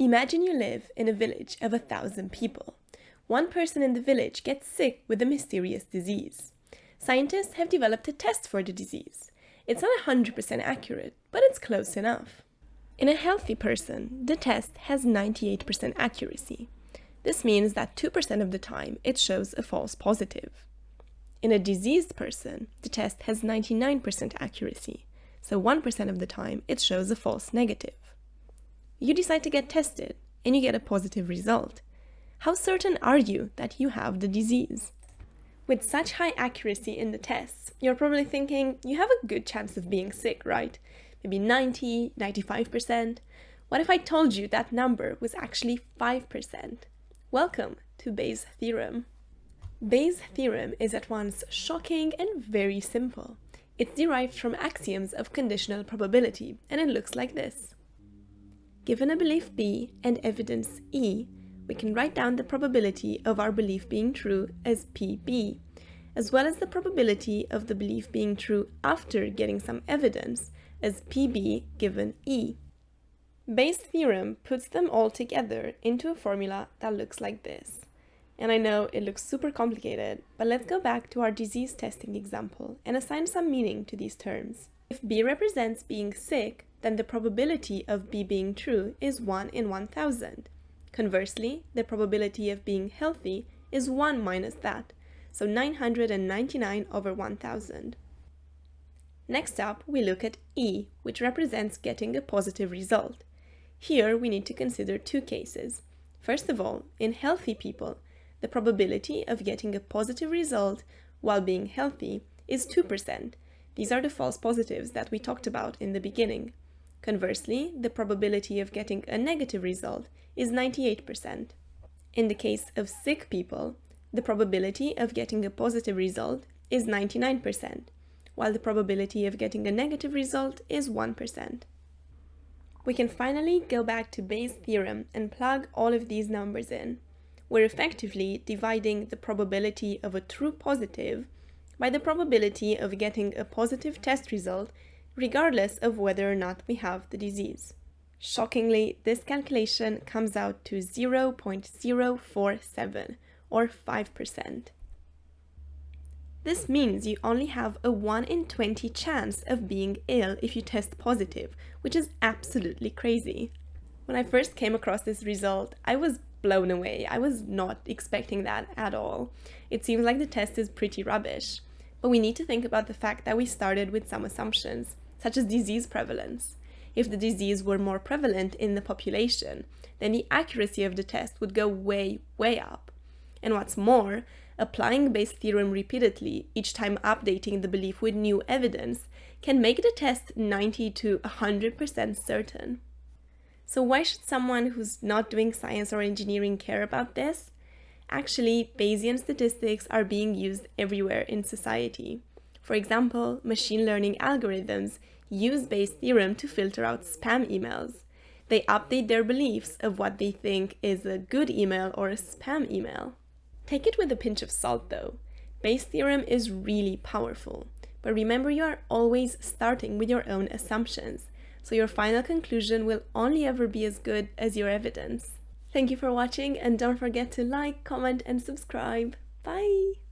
Imagine you live in a village of 1,000 people. One person in the village gets sick with a mysterious disease. Scientists have developed a test for the disease. It's not 100% accurate, but it's close enough. In a healthy person, the test has 98% accuracy. This means that 2% of the time it shows a false positive. In a diseased person, the test has 99% accuracy, so 1% of the time it shows a false negative. You decide to get tested, and you get a positive result. How certain are you that you have the disease? With such high accuracy in the tests, you're probably thinking you have a good chance of being sick, right? Maybe 90, 95%. What if I told you that number was actually 5%? Welcome to Bayes' theorem. Bayes' theorem is at once shocking and very simple. It's derived from axioms of conditional probability, and it looks like this. Given a belief B and evidence E, we can write down the probability of our belief being true as PB, as well as the probability of the belief being true after getting some evidence as PB given E. Bayes' theorem puts them all together into a formula that looks like this. And I know it looks super complicated, but let's go back to our disease testing example and assign some meaning to these terms. If B represents being sick, then the probability of B being true is 1 in 1,000. Conversely, the probability of being healthy is 1 minus that, so 999 over 1,000. Next up, we look at E, which represents getting a positive result. Here, we need to consider two cases. First of all, in healthy people, the probability of getting a positive result while being healthy is 2%. These are the false positives that we talked about in the beginning. Conversely, the probability of getting a negative result is 98%. In the case of sick people, the probability of getting a positive result is 99%, while the probability of getting a negative result is 1%. We can finally go back to Bayes' theorem and plug all of these numbers in. We're effectively dividing the probability of a true positive by the probability of getting a positive test result regardless of whether or not we have the disease. Shockingly, this calculation comes out to 0.047, or 5%. This means you only have a 1 in 20 chance of being ill if you test positive, which is absolutely crazy. When I first came across this result, I was blown away. I was not expecting that at all. It seems like the test is pretty rubbish. But we need to think about the fact that we started with some assumptions, such as disease prevalence. If the disease were more prevalent in the population, then the accuracy of the test would go way, way up. And what's more, applying Bayes' theorem repeatedly, each time updating the belief with new evidence, can make the test 90 to 100% certain. So why should someone who's not doing science or engineering care about this? Actually, Bayesian statistics are being used everywhere in society. For example, machine learning algorithms use Bayes' theorem to filter out spam emails. They update their beliefs of what they think is a good email or a spam email. Take it with a pinch of salt though. Bayes' theorem is really powerful, but remember you are always starting with your own assumptions, so your final conclusion will only ever be as good as your evidence. Thank you for watching, and don't forget to like, comment, and subscribe. Bye!